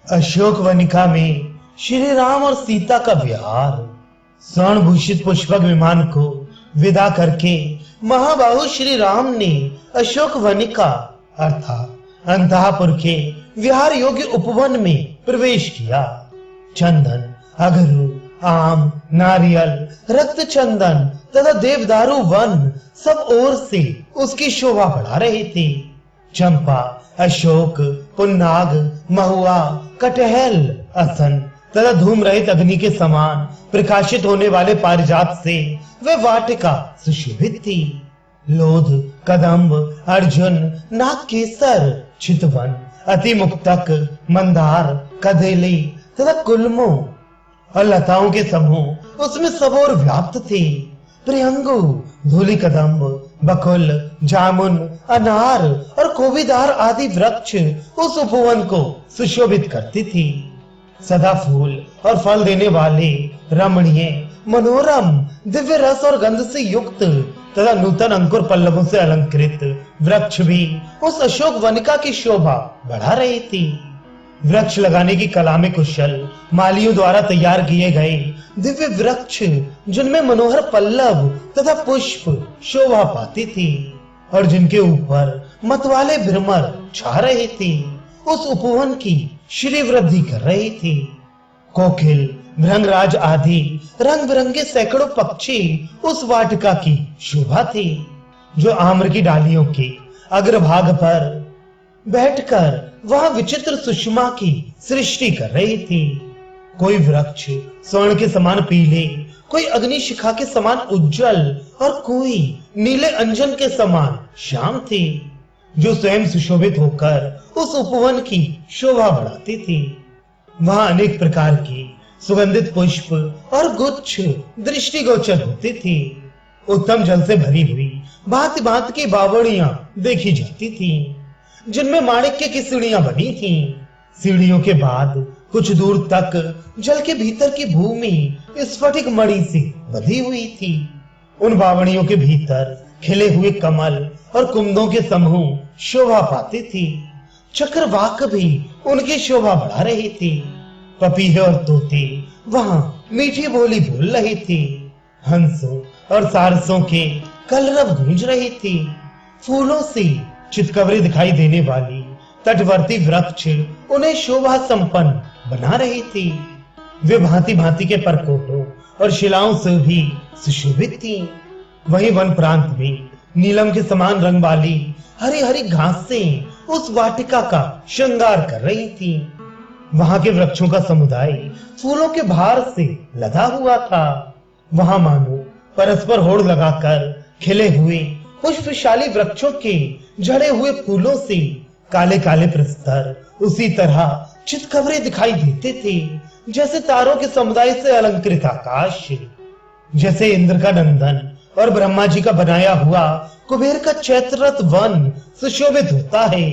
अशोक वनिका में श्री राम और सीता का विहार। स्वर्ण भूषित पुष्पक विमान को विदा करके महाबाहु श्री राम ने अशोक वनिका अर्थात अंतःपुर के विहार योग्य उपवन में प्रवेश किया। चंदन, अगरू, आम, नारियल, रक्त चंदन तथा देवदारू वन सब ओर से उसकी शोभा बढ़ा रहे थे। चंपा, अशोक, पुन्नाग, महुआ, कटहल, असन तथा धूम रहित अग्नि के समान प्रकाशित होने वाले पारिजात से वह वाटिका सुशोभित थी। लोध, कदम्ब, अर्जुन, नागकेसर, चितवन, अतिमुक्तक, मंदार, कदेली तथा गुल्मों और लताओं के समूह उसमें सब ओर व्याप्त थे। प्रियंगु, धूली कदम्ब, बकुल, जामुन, अनार और कोबीदार आदि वृक्ष उस उपवन को सुशोभित करती थी। सदा फूल और फल देने वाले रमणीय, मनोरम, दिव्य रस और गंध से युक्त तथा नूतन अंकुर पल्लवों से अलंकृत वृक्ष भी उस अशोक वनिका की शोभा बढ़ा रही थी। वृक्ष लगाने की कला में कुशल मालियों द्वारा तैयार किए गए दिव्य वृक्ष जिनमें मनोहर पल्लव तथा पुष्प शोभा पाती थी और जिनके ऊपर मतवाले भ्रमर छा रहे थे, उस उपवन की श्री वृद्धि कर रही थी। कोकिल, भृंगराज आदि रंग बिरंगे सैकड़ों पक्षी उस वाटिका की शोभा थी, जो आम्र की डालियों के अग्रभाग पर बैठकर वह विचित्र सुषमा की सृष्टि कर रही थी। कोई वृक्ष स्वर्ण के समान पीले, कोई अग्नि शिखा के समान उज्जवल और कोई नीले अंजन के समान श्याम थी, जो स्वयं सुशोभित होकर उस उपवन की शोभा बढ़ाती थी। वहां अनेक प्रकार के सुगंधित पुष्प और गुच्छ दृष्टिगोचर होती थी। उत्तम जल से भरी हुई भांति भांति की बावड़ियां देखी जाती थी, जिनमें माणिक्य की सीढ़ियां बनी थी। सीढ़ियों के बाद कुछ दूर तक जल के भीतर की भूमि स्फटिक मणि से बंधी हुई थी। उन बावड़ियों के भीतर खिले हुए कमल और कुमुदों के समूह शोभा पाते थे। चक्रवाक भी उनकी शोभा बढ़ा रहे थे। पपीहे और तोते वहां मीठी बोली बोल रहे थे। हंसों और सारसों के कलरव गूंज रहे थे। फूलों से चितकबरे दिखाई देने वाली तटवर्ती वृक्ष उन्हें शोभा संपन्न बना रही थी। वे भांति भांति के परकोटों और शिलाओं से भी सुशोभित थी। वहीं वन प्रांत में नीलम के समान रंग वाली हरी हरी घासें उस वाटिका का श्रृंगार कर रही थी। वहां के वृक्षों का समुदाय फूलों के भार से लदा हुआ था। वहां मानो परस्पर होड़ लगाकर खिले हुए पुष्पशाली वृक्षों के झड़े हुए फूलों से काले काले प्रस्तर उसी तरह चितकबरे दिखाई देते थे, जैसे तारों के समुदाय से अलंकृत आकाश। जैसे इंद्र का नंदन और ब्रह्मा जी का बनाया हुआ कुबेर का चैत्ररथ वन सुशोभित होता है,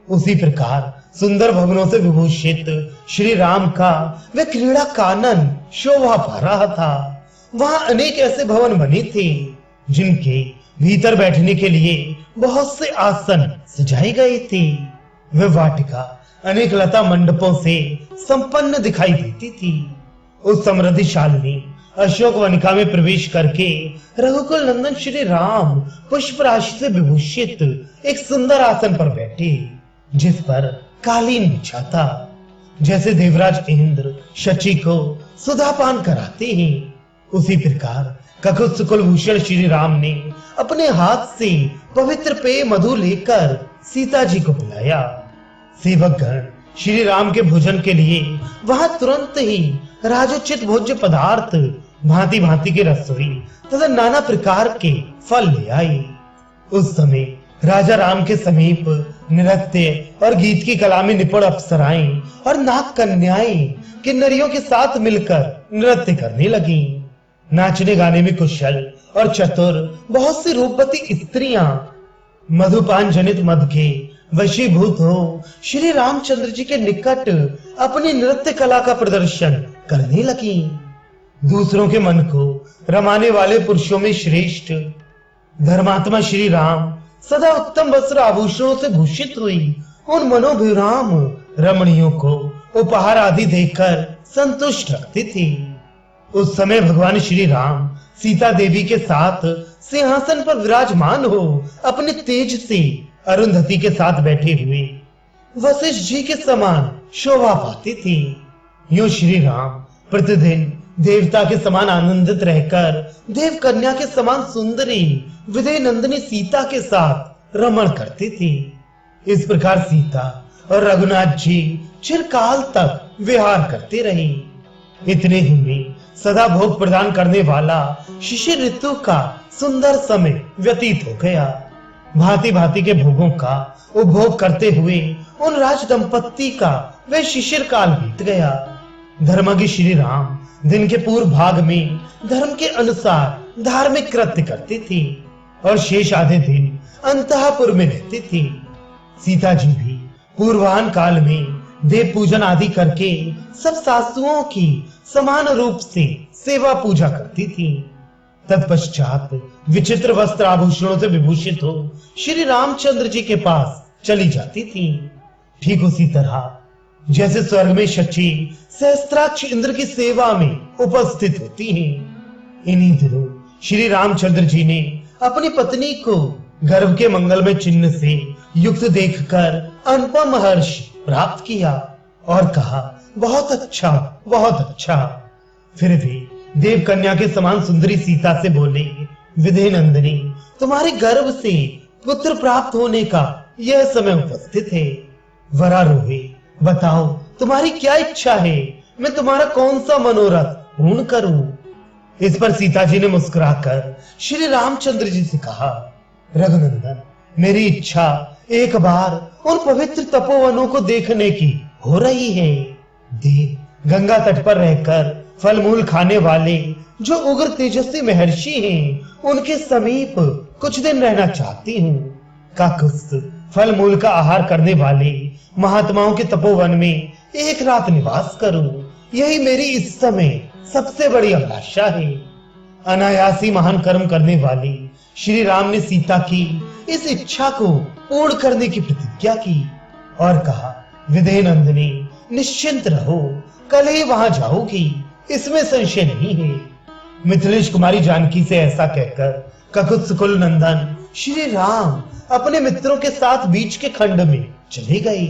उसी प्रकार सुंदर भवनों से विभूषित श्री राम का वह क्रीड़ा कानन शोभा पा रहा था। वहां अनेक ऐसे भवन बने थे, जिनके भीतर बैठने के लिए बहुत से आसन सजाए गए थे। वह वाटिका अनेक लता मंडपों से संपन्न दिखाई देती थी। उस समृद्धिशाली अशोक वनिका में प्रवेश करके रघुकुल नंदन श्री राम पुष्प राशि से विभूषित एक सुंदर आसन पर बैठे, जिस पर कालीन बिछा था। जैसे देवराज इंद्र शची को सुधापान कराते हैं, उसी प्रकार ककुत्स कुलभूषण श्री राम ने अपने हाथ से पवित्र पेय मधु लेकर सीता जी को बुलाया। सेवकगण श्री राम के भोजन के लिए वहां तुरंत ही राजोचित भोज्य पदार्थ, भांति भांति के रसोई तथा नाना प्रकार के फल ले आए। उस समय राजा राम के समीप नृत्य और गीत की कला में निपुण अप्सराएं और नाग कन्याएं किन्नरियों के साथ मिलकर नृत्य करने लगी। नाचने गाने में कुशल और चतुर बहुत सी रूपवती स्त्रियां मधुपान जनित मद के वशीभूत हो श्री रामचंद्र जी के निकट अपनी नृत्य कला का प्रदर्शन करने लगी। दूसरों के मन को रमाने वाले पुरुषों में श्रेष्ठ धर्मात्मा श्री राम सदा उत्तम वस्त्र आभूषणों से भूषित हुई उन मनोभिराम रमणियों को उपहार आदि देकर संतुष्ट रखती थी। उस समय भगवान श्री राम सीता देवी के साथ सिंहासन पर विराजमान हो अपने तेज से अरुंधति के साथ बैठे हुए वशिष्ठ जी के समान शोभा पाती थी। यूं श्री राम प्रतिदिन देवता के समान आनंदित रहकर देव कन्या के समान सुंदरी विदय नंदिनी सीता के साथ रमण करती थी। इस प्रकार सीता और रघुनाथ जी चिरकाल तक विहार करते रहे। इतने ही में सदा भोग प्रदान करने वाला शिशिर ऋतु का सुंदर समय व्यतीत हो गया। भांति भांति के भोगों का उपभोग करते हुए उन राज दंपत्ति का वह शिशिर काल बीत गया। धर्मज्ञ श्री राम दिन के पूर्व भाग में धर्म के अनुसार धार्मिक कृत्य करते थे और शेष आधे दिन अंतःपुर में रहते थे। सीता जी भी पूर्वाह्न काल में देव पूजन आदि करके सब सासुओं की समान रूप से सेवा पूजा करती थी। तत्पश्चात विचित्र वस्त्र आभूषणों से विभूषित हो श्री रामचंद्र जी के पास चली जाती थी। ठीक उसी तरह जैसे स्वर्ग में शची सहस्त्राक्ष इंद्र की सेवा में उपस्थित होती हैं। इन्हीं दिनों श्री रामचंद्र जी ने अपनी पत्नी को गर्भ के मंगलमय चिन्ह से युक्त देखकर अनुपम हर्ष प्राप्त किया और कहा, बहुत अच्छा, बहुत अच्छा। फिर भी देव कन्या के समान सुंदरी सीता से बोले, विदय नंदिनी, तुम्हारे गर्भ से पुत्र प्राप्त होने का यह समय उपस्थित है। वरारोहे, बताओ तुम्हारी क्या इच्छा है, मैं तुम्हारा कौन सा मनोरथ पूर्ण करूं। इस पर सीता जी ने मुस्कुराकर श्री रामचंद्र जी से कहा, रघुनंदन, मेरी इच्छा एक बार उन पवित्र तपोवनों को देखने की हो रही है। देव गंगा तट पर रहकर फल मूल खाने वाले जो उग्र तेजस्वी महर्षि हैं, उनके समीप कुछ दिन रहना चाहती हूँ। काकुत्स्थ फल मूल का आहार करने वाले महात्माओं के तपोवन में एक रात निवास करूं, यही मेरी इस समय सबसे बड़ी अभिलाषा है। अनायासी महान कर्म करने वाले श्री राम ने सीता की इस इच्छा को पूर्ण करने की प्रतिज्ञा की और कहा, विदय नंदिनी, निश्चिंत रहो, कल ही वहां जाओगी, इसमें संशय नहीं है। मिथिलेश कुमारी जानकी से ऐसा कहकर काकुत्स्थ कुल नंदन श्री राम अपने मित्रों के साथ बीच के खंड में चले गए।